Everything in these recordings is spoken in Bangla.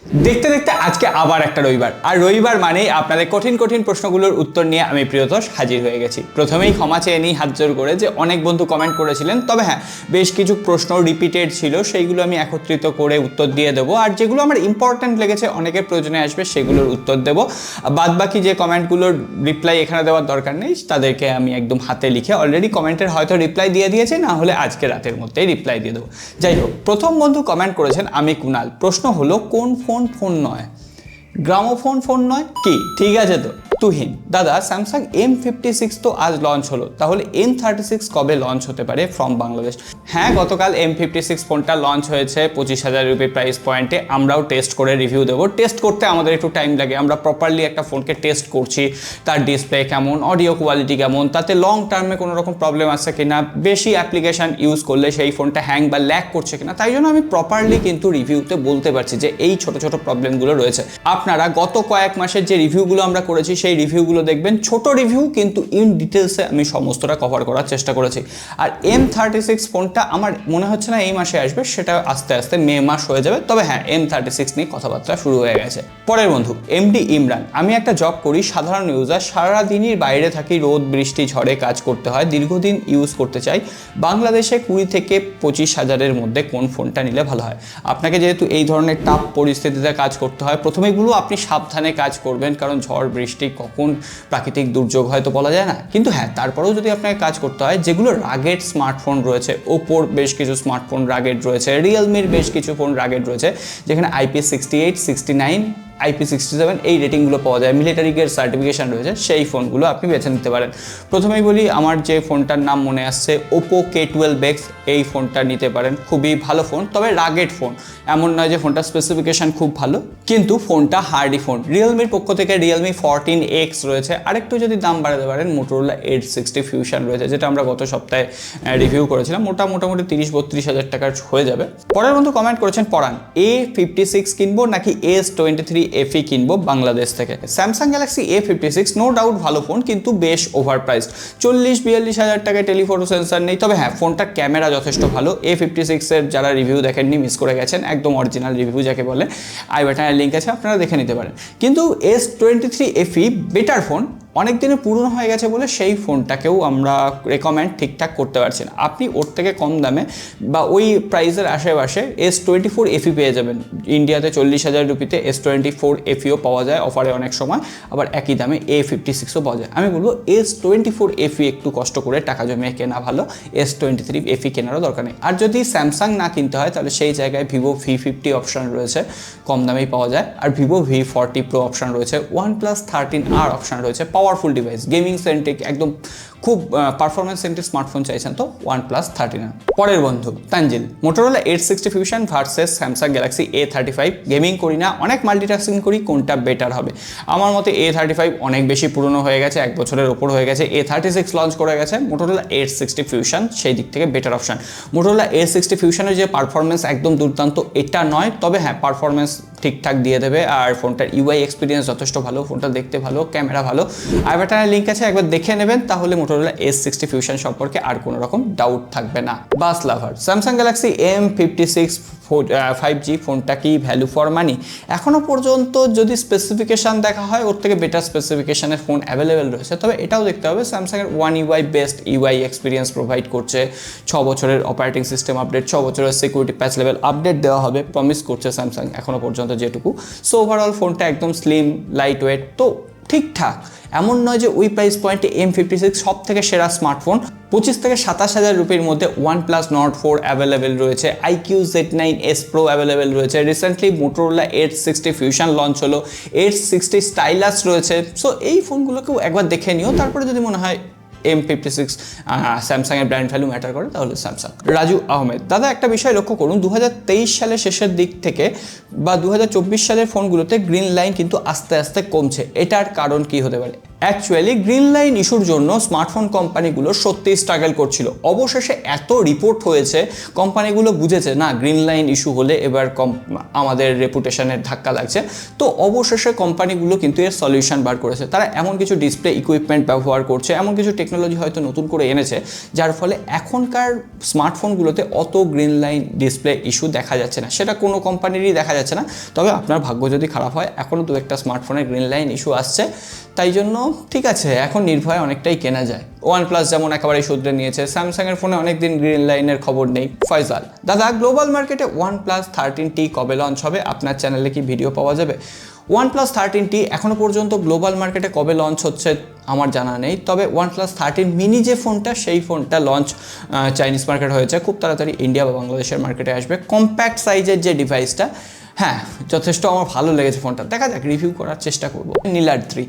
দেখতে দেখতে আজকে আবার একটা রবিবার, আর রবিবার মানেই আপনাদের কঠিন কঠিন প্রশ্নগুলোর উত্তর নিয়ে আমি প্রিয়তোষ হাজির হয়ে গেছি। প্রথমেই ক্ষমা চেয়ে নিই হাত জোর করে যে অনেক বন্ধু কমেন্ট করেছিলেন, তবে হ্যাঁ বেশ কিছু প্রশ্ন রিপিটেড ছিল, সেইগুলো আমি একত্রিত করে উত্তর দিয়ে দেবো, আর যেগুলো আমার ইম্পর্ট্যান্ট লেগেছে অনেকের প্রয়োজনে আসবে সেগুলোর উত্তর দেবো। বাদ বাকি যে কমেন্টগুলোর রিপ্লাই এখানে দেওয়ার দরকার নেই, তাদেরকে আমি একদম হাতে লিখে অলরেডি কমেন্টের হয়তো রিপ্লাই দিয়ে দিয়েছি, না হলে আজকে রাতের মধ্যেই রিপ্লাই দিয়ে দেবো। যাই হোক, প্রথম বন্ধু কমেন্ট করেছেন আমি কুনাল। প্রশ্ন হলো কোন ফোন নয়? গ্রামোফোন ফোন নয় কি? ঠিক আছে তো। তুহিন দাদা, স্যামসাং M56 তো আজ লঞ্চ হলো, তাহলে M36 কবে লঞ্চ হতে পারে ফ্রম বাংলাদেশ? হ্যাঁ, গতকাল M56 ফোনটা লঞ্চ হয়েছে 25,000 রুপি প্রাইস পয়েন্টে। আমরাও টেস্ট করে রিভিউ দেবো। টেস্ট করতে আমাদের একটু টাইম লাগে, আমরা প্রপারলি একটা ফোনকে টেস্ট করছি, তার ডিসপ্লে কেমন, অডিও কোয়ালিটি কেমন, তাতে লং টার্মে কোনো রকম প্রবলেম আছে কিনা, বেশি অ্যাপ্লিকেশান ইউজ করলে সেই ফোনটা হ্যাং বা ল্যাগ করছে কিনা, তাই জন্য আমি প্রপারলি কিন্তু রিভিউতে বলতে পারছি যে এই ছোট ছোট প্রবলেমগুলো রয়েছে। আপনারা গত কয়েক মাসের যে রিভিউগুলো আমরা করেছি সেই রিভিউগুলো দেখবেন, ছোট রিভিউ কিন্তু ইন ডিটেলসে আমি সমস্তটা কভার করার চেষ্টা করেছি। আর M36 ফোনটা আমার মনে হচ্ছে না এই মাসে আসবে, সেটা আস্তে আস্তে মে মাস হয়ে যাবে। তবে হ্যাঁ, M36 নিয়ে কথাবার্তা শুরু হয়ে গেছে। পরের বন্ধু এমডি ইমরান, আমি একটা জব করি, সাধারণ ইউজার, সারাদিনই বাইরে থাকি, রোদ বৃষ্টি ঝড়ে কাজ করতে হয়, দীর্ঘদিন ইউজ করতে চাই। বাংলাদেশে 20 থেকে 25,000-এর মধ্যে কোন ফোনটা নিলে ভালো হয়? আপনাকে যেহেতু এই ধরনের টাফ পরিস্থিতিতে কাজ করতে হয়, প্রথমেই বলবো আপনি সাবধানে কাজ করবেন, কারণ ঝড় বৃষ্টি কখন প্রাকৃতিক দুর্যোগ হয়তো বলা যায় না। কিন্তু হ্যাঁ, তারপরেও যদি আপনাকে কাজ করতে হয়, যেগুলো রাগেড স্মার্টফোন রয়েছে, ওপোর বেশ কিছু স্মার্টফোন রাগেড রয়েছে, রিয়েলমির বেশ কিছু ফোন রাগেড রয়েছে, যেখানে IP68, 69, IP67 এই রেটিংগুলো পাওয়া যায়, মিলিটারি গ্রেড সার্টিফিকেশান রয়েছে, সেই ফোনগুলো আপনি বেছে নিতে পারেন। প্রথমেই বলি, আমার যে ফোনটার নাম মনে আসছে ওপো K12X, এই ফোনটা নিতে পারেন, খুবই ভালো ফোন। তবে রাগেড ফোন, এমন নয় যে ফোনটা স্পেসিফিকেশান খুব ভালো, কিন্তু ফোনটা হার্ডি ফোন। রিয়েলমির পক্ষ থেকে রিয়েলমি 14X রয়েছে, আরেকটু যদি দাম বাড়াতে পারেন মোটোরোলা 860 ফিউশন রয়েছে, যেটা আমরা গত সপ্তাহে রিভিউ করেছিলাম। মোটামুটি 30-32 হাজার টাকার হয়ে যাবে। পরের বন্ধু কমেন্ট করেছেন পরান, A56 কিনবো নাকি S23 FE কিনবো বাংলাদেশ থেকে? Samsung Galaxy A56 no doubt ভালো ফোন, কিন্তু বেশ ওভার প্রাইসড। 40-42 হাজার টাকায় টেলিফটো সেন্সার নেই। তবে হ্যাঁ, ফোনটার ক্যামেরা যথেষ্ট ভালো। A56-এর যারা রিভিউ দেখেননি মিস করে গেছেন, একদম অরিজিনাল রিভিউ যাকে বলে, আই বাটনের লিঙ্ক আছে, আপনারা দেখে নিতে পারেন। কিন্তু S23 FE বেটার ফোন, অনেক দিনে পুরনো হয়ে গেছে বলে সেই ফোনটাকেও আমরা রেকমেন্ড ঠিকঠাক করতে পারছি না। আপনি ওর থেকে কম দামে বা ওই প্রাইসের আশেপাশে S24 FE পেয়ে যাবেন। ইন্ডিয়াতে 40,000 রুপিতে S24 FEও পাওয়া যায় অফারে অনেক সময়, আবার একই দামে A56ও পাওয়া যায়। আমি বলবো S24 FE একটু কষ্ট করে টাকা জমিয়ে কেনা ভালো, S23 FE কেনারও দরকার নেই। আর যদি স্যামসাং না কিনতে হয়, তাহলে সেই জায়গায় ভিভো V50 অপশান রয়েছে, কম দামেই পাওয়া যায়। আর ভিভো V40 Pro অপশান রয়েছে, OnePlus 13R অপশান রয়েছে, পাওয়ারফুল ডিভাইস, গেমিং সেন্ট্রিক, একদম খুব পারফরমেন্স সেন্ট্রিক স্মার্টফোন চাইছেন তো OnePlus 13R। পরের বন্ধু Tanzil, Motorola 860 fusion versus Samsung Galaxy A35। Gaming করি না, অনেক মাল্টিটাস্কিং করি, কোনটা বেটার হবে? আমার মতে A35 অনেক বেশি পুরনো হয়ে গেছে, 1 বছরের ওপর হয়ে গেছে। A36 লঞ্চ করে গেছে, মোটোরোলা 860 ফিউশন সেই দিক থেকে বেটার অপশান। মোটোরোলা 860 ফিউশনের যে পারফরমেন্স একদম দুর্দান্ত এটা নয়, তবে হ্যাঁ পারফরমেন্স ঠিকঠাক দিয়ে দেবে, আর ফোনটার UI এক্সপিরিয়েন্স যথেষ্ট ভালো, ফোনটা দেখতে ভালো, ক্যামেরা ভালো। আই বাটনের লিঙ্ক আছে, একবার দেখে নেবেন, তাহলে মোটোরোলা S60 ফিউশন সম্পর্কে আর কোনো রকম ডাউট থাকবে না। বাস লাভার, স্যামসাং গ্যালাক্সি M56 5G ফোনটা কি ভ্যালু ফর মানি? এখনও পর্যন্ত যদি স্পেসিফিকেশান দেখা হয়, ওর থেকে বেটার স্পেসিফিকেশানের ফোন অ্যাভেলেবেল রয়েছে। তবে এটাও দেখতে হবে স্যামসাংয়ের One UI best UI experience provide করছে, 6 বছরের অপারেটিং সিস্টেম আপডেট, 6 বছরের সিকিউরিটি প্যাচ লেভেল আপডেট দেওয়া হবে প্রমিস করছে স্যামসাং এখনও পর্যন্ত যেটুকু। সো ওভারঅল ফোনটা একদম স্লিম, লাইট ওয়েট, তো ঠিকঠাক। এমন নয় যে ওই প্রাইস পয়েন্টে M56 সব থেকে সেরা স্মার্টফোন। 25 থেকে 27 হাজার রুপির মধ্যে OnePlus Nord 4 অ্যাভেলেবেল রয়েছে, IQ Z9S Pro অ্যাভেলেবেল রয়েছে, রিসেন্টলি মোটোরোলা 860 ফিউশন লঞ্চ হলো, 860 স্টাইলাস রয়েছে। সো এই ফোনগুলোকেও একবার দেখে নিও, তারপরে যদি মনে হয় M56 স্যামসাংয়ের ব্র্যান্ড ভ্যালু ম্যাটার করে, তাহলে স্যামসাং। রাজু আহমেদ, দাদা একটা বিষয় লক্ষ্য করুন, 2023 সালের শেষের দিক থেকে বা 2024 সালের ফোনগুলোতে গ্রিন লাইন কিন্তু আস্তে আস্তে কমছে, এটার কারণ কি হতে পারে? অ্যাকচুয়ালি গ্রিন লাইন ইস্যুর জন্য স্মার্টফোন কোম্পানিগুলো সত্যিই স্ট্রাগল করছিল। অবশেষে এত রিপোর্ট হয়েছে, কোম্পানিগুলো বুঝেছে না গ্রিন লাইন ইস্যু হলে এবার আমাদের রেপুটেশনের ধাক্কা লাগছে। তো অবশেষে কোম্পানিগুলো কিন্তু এর সলিউশন বার করেছে। তারা এমন কিছু ডিসপ্লে ইকুইপমেন্ট ব্যবহার করছে, এমন কিছু টেকনোলজি হয়তো নতুন করে এনেছে, যার ফলে এখনকার স্মার্টফোনগুলোতে অত গ্রিন লাইন ডিসপ্লে ইস্যু দেখা যাচ্ছে না। সেটা কোনো কোম্পানিরই দেখা যাচ্ছে না, তবে আপনার ভাগ্য যদি খারাপ হয় এখনও দু একটা স্মার্টফোনের গ্রিন লাইন ইস্যু আসছে। তাই জন্য ঠিক আছে, এখন নির্ভয়ে অনেকটাই কেনা যায়। OnePlus যেমন একেবারেই শুধরে নিয়েছে, স্যামসাংয়ের ফোনে অনেকদিন গ্রিন লাইনের খবর নেই। ফয়সাল, দাদা গ্লোবাল মার্কেটে OnePlus 13T কবে লঞ্চ হবে? আপনার চ্যানেলে কি ভিডিও পাওয়া যাবে? OnePlus 13T এখনও পর্যন্ত গ্লোবাল মার্কেটে কবে লঞ্চ হচ্ছে আমার জানা নেই, তবে OnePlus 13 মিনি যে ফোনটা, সেই ফোনটা লঞ্চ চাইনিজ মার্কেট হয়েছে, খুব তাড়াতাড়ি ইন্ডিয়া বা বাংলাদেশের মার্কেটে আসবে। কম্প্যাক্ট সাইজের যে ডিভাইসটা, হ্যাঁ যথেষ্ট আমার ভালো লেগেছে ফোনটা, দেখা যাক, রিভিউ করার চেষ্টা করবো। নীলাদ্রি,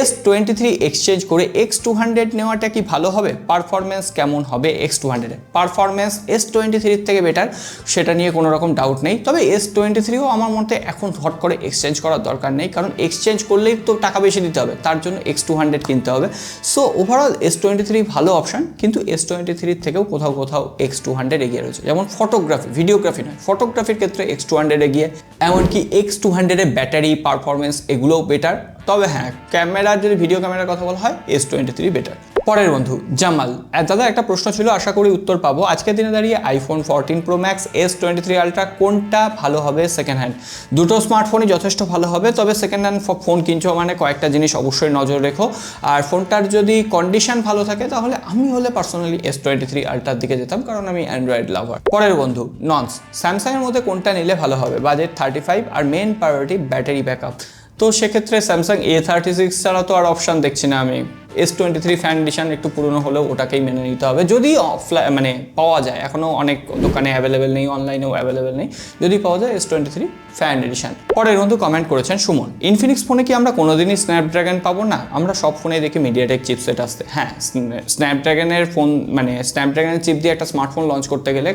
S23 এক্সচেঞ্জ করে X200 নেওয়াটা কি ভালো হবে? পারফরমেন্স কেমন হবে X200-এ? পারফরমেন্স S23 থেকে বেটার, সেটা নিয়ে কোনো রকম ডাউট নেই। তবে S23ও আমার মতে এখন হট করে এক্সচেঞ্জ করার দরকার নেই, কারণ এক্সচেঞ্জ করলেই তো টাকা বেশি দিতে হবে, তার জন্য X200 কিনতে হবে। সো ওভারঅল S23 ভালো অপশান, কিন্তু S23 থেকেও কোথাও কোথাও X200 এগিয়ে রয়েছে। যেমন ফটোগ্রাফি, ভিডিওগ্রাফি নয়, ফটোগ্রাফির ক্ষেত্রে X200 এগিয়ে, এমনকি X200-এর ব্যাটারি পারফরমেন্স এগুলোও বেটার। তবে হ্যাঁ, ক্যামেরার যদি ভিডিও ক্যামেরার কথা বলা হয় S23 বেটার। পরের বন্ধু জামাল, দাদা একটা প্রশ্ন ছিল, আশা করি উত্তর পাবো। আজকের দিনে দাঁড়িয়ে iPhone 14 Pro Max, S23 Ultra কোনটা ভালো হবে সেকেন্ড হ্যান্ড? দুটো স্মার্টফোনই যথেষ্ট ভালো হবে, তবে সেকেন্ড হ্যান্ড ফোন কিনছো মানে কয়েকটা জিনিস অবশ্যই নজর রেখো। আর ফোনটার যদি কন্ডিশন ভালো থাকে তাহলে আমি হলে পার্সোনালি S23 Ultraর দিকে যেতাম, কারণ আমি অ্যান্ড্রয়েড লাভার। পরের বন্ধু ননস, স্যামসাংয়ের মধ্যে কোনটা নিলে ভালো হবে? বাজেট 35 আর মেন প্রায়োরিটি ব্যাটারি ব্যাকআপ। তো সেক্ষেত্রে স্যামসাং A36 ছাড়া তো আর অপশান দেখছি না আমি। S23 ফ্যান এডিশন একটু পুরনো হলেও ওটাকেই মেনে নিতে হবে, যদি মানে পাওয়া যায়। এখনও অনেক দোকানে অ্যাভেলেবেল নেই, অনলাইনেও অ্যাভেলেবেল নেই, যদি পাওয়া যায় S23 ফ্যান এডিশন। পরের বন্ধু কমেন্ট করেছেন সুমন, ইনফিনিক্স ফোনে কি আমরা কোনোদিনই স্ন্যাপড্রাগন পাবো না? আমরা সব ফোনে দেখি মিডিয়াটেক চিপসেট আসতে। হ্যাঁ, স্ন্যাপড্রাগনের ফোন মানে স্ন্যাপড্রাগনের চিপ দিয়ে একটা স্মার্টফোন লঞ্চ করতে গেলে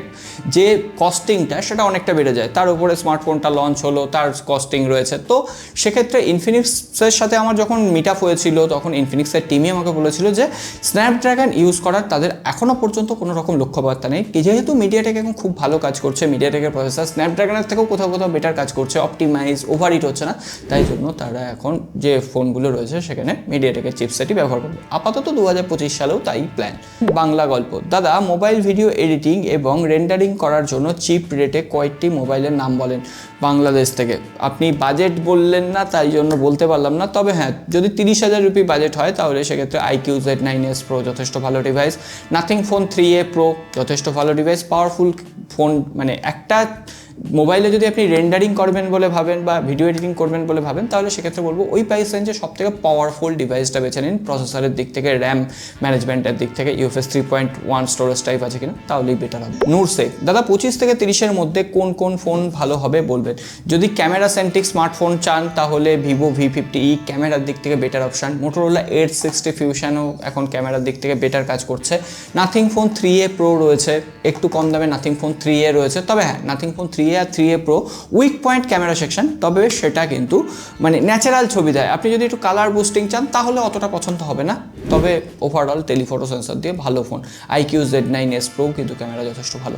যে কস্টিংটা সেটা অনেকটা বেড়ে যায়, তার উপরে স্মার্টফোনটা লঞ্চ হলো, তার কস্টিং রয়েছে। তো সেক্ষেত্রে ইনফিনিক্সের সাথে আমার যখন মিট আপ হয়েছিল, তখন ইনফিনিক্সের টিমই আমাকে বলেছিল যে স্ন্যাপড্রাগন ইউজ করার তাদের এখনও পর্যন্ত কোনো রকম লক্ষ্যবার্তা নেই। যেহেতু মিডিয়াটেক এখন খুব ভালো কাজ করছে, মিডিয়াটেকের প্রসেসর স্ন্যাপড্রাগনের থেকেও কোথাও কোথাও বেটার কাজ করছে, অপটিমাইজ, ওভারহিট হচ্ছে না, তাই জন্য তারা এখন যে ফোনগুলো রয়েছে সেখানে মিডিয়াটেকের চিপসেটই ব্যবহার করবে। আপাতত 2025 সালেও তাই প্ল্যান। বাংলা গল্প, দাদা মোবাইল ভিডিও এডিটিং এবং রেন্ডারিং করার জন্য চিপ রেটে কয়েকটি মোবাইলের নাম বলেন বাংলাদেশ থেকে। আপনি বাজেট বললেন না, তাই জন্য বলতে পারলাম না। তবে হ্যাঁ, যদি 30,000 রুপি বাজেট হয় তাহলে সেক্ষেত্রে IQ Z9s Pro যথেষ্ট ভালো device, nothing phone 3A Pro যথেষ্ট ভালো ডিভাইস, পাওয়ারফুল ফোন। মানে একটা মোবাইলে যদি আপনি রেন্ডারিং করবেন বলে ভাবেন বা ভিডিও এডিটিং করবেন বলে ভাবেন, তাহলে সেক্ষেত্রে বলবো ওই প্রাইস রেঞ্জে সব থেকে পাওয়ারফুল ডিভাইসটা বেছে নিন। প্রসেসরের দিক থেকে, র্যাম ম্যানেজমেন্টের দিক থেকে UFS 3.1 স্টোরেজ টাইপ আছে কিনা, তাহলেই বেটার হবে। নূর শেখ, দাদা 25 থেকে 30-এর মধ্যে কোন কোন ফোন ভালো হবে বলবেন? যদি ক্যামেরা সেন্ট্রিক স্মার্টফোন চান তাহলে ভিভো V50e ক্যামেরার দিক থেকে বেটার অপশান। মোটোরোলা 860 ফিউশনও এখন ক্যামেরার দিক থেকে বেটার কাজ করছে। নাথিং ফোন 3A Pro রয়েছে, একটু কম দামে নাথিং ফোন 3A রয়েছে। তবে হ্যাঁ, নাথিং ফোন 3A আর 3A Pro weak point camera section, তবে সেটা কিন্তু মানে ন্যাচারাল ছবি দেয়। আপনি যদি একটু কালার বুস্টিং চান তাহলে অতটা পছন্দ হবে না, তবে ওভারঅল টেলিফটো সেন্সর দিয়ে ভালো ফোন। IQ Z9s Pro কিন্তু ক্যামেরা যথেষ্ট ভালো।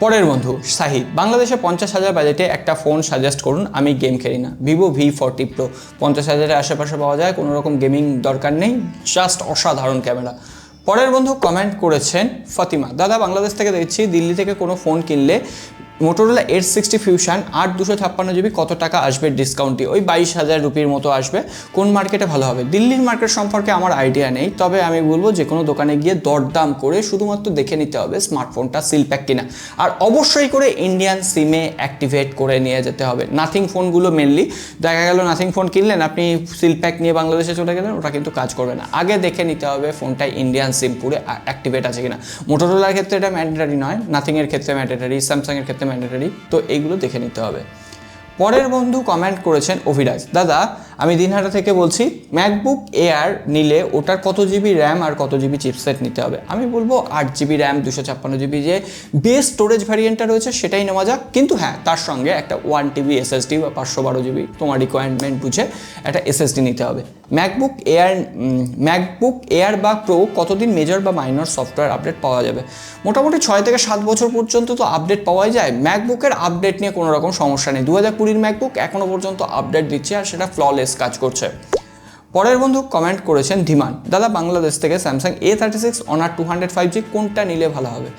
পরের বন্ধু শাহিদ, বাংলাদেশে 50,000 বাজেটে একটা ফোন সাজেস্ট করুন, আমি গেম খেলি না। ভিভো V40 Pro 50,000-এর আশেপাশে পাওয়া যায়, কোনো রকম গেমিং দরকার নেই, জাস্ট অসাধারণ ক্যামেরা। পরের বন্ধু কমেন্ট করেছেন ফাতিমা, দাদা বাংলাদেশ থেকে দেখছি দিল্লি থেকে কোনো ফোন কিনলে মোটোরোলা 860 ফিউশন 8 256 GB কত টাকা আসবে ডিসকাউন্টে? ওই 22,000 রুপির মতো আসবে। কোন মার্কেটে ভালো হবে? দিল্লির মার্কেট সম্পর্কে আমার আইডিয়া নেই, তবে আমি বলবো যে কোনো দোকানে গিয়ে দরদাম করে শুধুমাত্র দেখে নিতে হবে স্মার্টফোনটা সিল প্যাক কিনা, আর অবশ্যই করে ইন্ডিয়ান সিমে অ্যাক্টিভেট করে নিয়ে যেতে হবে। নাথিং ফোনগুলো মেনলি দেখা গেল নাথিং ফোন কিনলেন, আপনি সিল প্যাক নিয়ে বাংলাদেশে চলে গেলেন, ওটা কিন্তু কাজ করবে না। আগে দেখে নিতে হবে ফোনটা ইন্ডিয়ান সিম পুরে অ্যাক্টিভেট আছে কিনা। মোটোরোলার ক্ষেত্রে এটা ম্যান্ডেটারি নয়, নাথিংয়ের ক্ষেত্রে ম্যান্ডেটারি, স্যামসাংয়ের ক্ষেত্রে ম্যান্ডেটারি, তো এইগুলো দেখে নিতে হবে। পরের বন্ধু কমেন্ট করেছেন অভিরাজ, দাদা আমি দিনহাটা থেকে বলছি, ম্যাকবুক এয়ার নিলে ওটার কত জিবি র্যাম আর কত জিবি চিপসেট নিতে হবে? আমি বলবো 8 জিবি র্যাম 256 জিবি যে বেস স্টোরেজ ভ্যারিয়েন্টটা রয়েছে সেটাই নেওয়া যাক, কিন্তু হ্যাঁ তার সঙ্গে একটা 1 টিবি এসএসডি বা 512 জিবি তোমার রিকোয়ারমেন্ট বুঝে একটা এসএসডি নিতে হবে। ম্যাকবুক এয়ার বা প্রো কতদিন মেজর বা মাইনর সফটওয়্যার আপডেট পাওয়া যাবে? মোটামুটি 6 থেকে 7 বছর পর্যন্ত তো আপডেট পাওয়াই যায়। ম্যাকবুকের আপডেট নিয়ে কোনো রকম সমস্যা নেই। 2020 ম্যাকবুক এখনও পর্যন্ত আপডেট দিচ্ছে আর সেটা ফ্ললেস কাজ করছে। পরের বন্ধু কমেন্ট করেছেন ধীমান, দাদা বাংলাদেশ থেকে স্যামসাং A36 অনার 205G কোনটা নিলে ভালো হবে?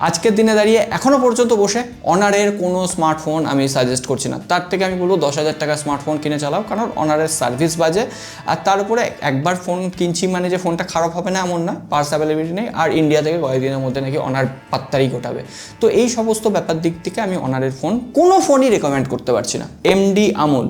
আজকের দিনে দাঁড়িয়ে এখনও পর্যন্ত বসে অনারের কোনো স্মার্টফোন আমি সাজেস্ট করছি না। তার থেকে আমি বলবো 10,000 টাকার স্মার্টফোন কিনে চালাও, কারণ অনারের সার্ভিস বাজে। আর তার উপরে একবার ফোন কিনছি মানে যে ফোনটা খারাপ হবে না এমন না, পার্টস অ্যাভেলেবিলিটি নেই, আর ইন্ডিয়া থেকে কয়েকদিনের মধ্যে নাকি অনার পাত্তারি ঘটাবে। তো এই সমস্ত ব্যাপার দিক থেকে আমি অনারের কোনো ফোনই রেকমেন্ড করতে পারছি না। MD Amul,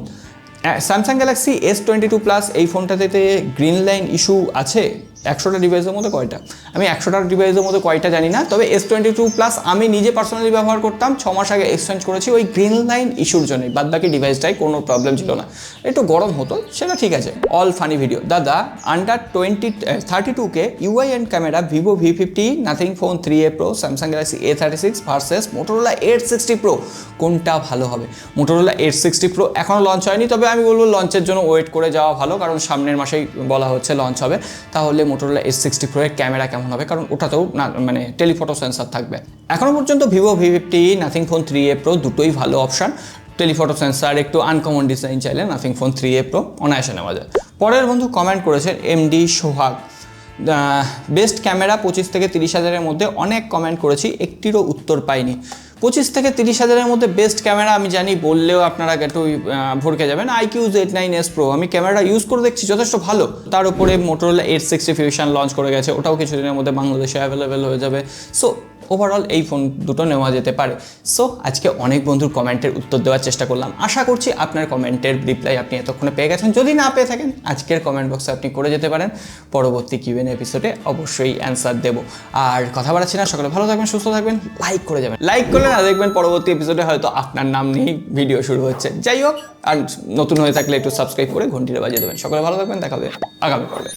Samsung Galaxy S22 plus এই ফোনটাতে গ্রিন লাইন ইস্যু আছে 100টা ডিভাইসের মধ্যে কয়টা? আমি 100টা ডিভাইসের মধ্যে কয়টা জানি না, তবে S22 প্লাস আমি নিজে পার্সোনালি ব্যবহার করতাম, 6 মাস আগে এক্সচেঞ্জ করেছি ওই গ্রিন লাইন ইস্যুর জন্যই, বাদ বাকি ডিভাইসটাই কোনো প্রবলেম ছিল না। একটু গরম হতো সেটা ঠিক আছে। অল ফানি ভিডিও, দাদা under 32K UI and camera Vivo V50, nothing phone 3A Pro, Samsung Galaxy A36 versus Motorola 860 Pro কোনটা ভালো হবে? মোটোরোলা 860 Pro এখনও লঞ্চ হয়নি, তবে আমি বলবো লঞ্চের জন্য ওয়েট করে যাওয়া ভালো, কারণ সামনের মাসেই বলা হচ্ছে লঞ্চ হবে। তাহলে মোটোরোলা S60 Pro এর ক্যামেরা কেমন হবে, কারণ ওটাতেও না মানে টেলিফটো সেন্সার থাকবে। এখনও পর্যন্ত Vivo V50, nothing phone 3A Pro দুটোই ভালো অপশান। টেলিফটো সেন্সার একটু আনকমন ডিজাইন চাইলে নাথিং ফোন 3A Pro অনায়াসে নেওয়া যায়। পরের বন্ধু কমেন্ট করেছেন এমডি সোহাগ, বেস্ট ক্যামেরা 25 থেকে 30 হাজারের মধ্যে অনেক কমেন্ট করেছি, একটিরও উত্তর পাইনি। 25 থেকে 30 হাজারের মধ্যে বেস্ট ক্যামেরা আমি জানি, বললেও আপনারা একটু ভরকে যাবেন। IQ Z9S Pro আমি ক্যামেরাটা ইউজ করে দেখছি, যথেষ্ট ভালো। তার উপরে মোটোরোলা 860 ফিউশন লঞ্চ করে গেছে, ওটাও কিছুদিনের মধ্যে বাংলাদেশে অ্যাভেলেবেল হয়ে যাবে। সো ওভারঅল এই ফোন দুটো নেওয়া যেতে পারে। সো আজকে অনেক বন্ধুর কমেন্টের উত্তর দেওয়ার চেষ্টা করলাম, আশা করছি আপনার কমেন্টের রিপ্লাই আপনি এতক্ষণে পেয়ে গেছেন। যদি না পেয়ে থাকেন আজকের কমেন্ট বক্সে আপনি করে যেতে পারেন, পরবর্তী Q&A এপিসোডে অবশ্যই অ্যান্সার দেবো। আর কথা বাড়াচ্ছি না, সকলে ভালো থাকবেন, সুস্থ থাকবেন, লাইক করে যাবেন। লাইক করলে না দেখবেন পরবর্তী এপিসোডে হয়তো আপনার নাম নিয়েই ভিডিও শুরু হচ্ছে। যাই হোক, আর নতুন হয়ে থাকলে একটু সাবস্ক্রাইব করে ঘন্টিটা বাজিয়ে দেবেন। সকলে ভালো থাকবেন, দেখা হবে আগামী পর্বে।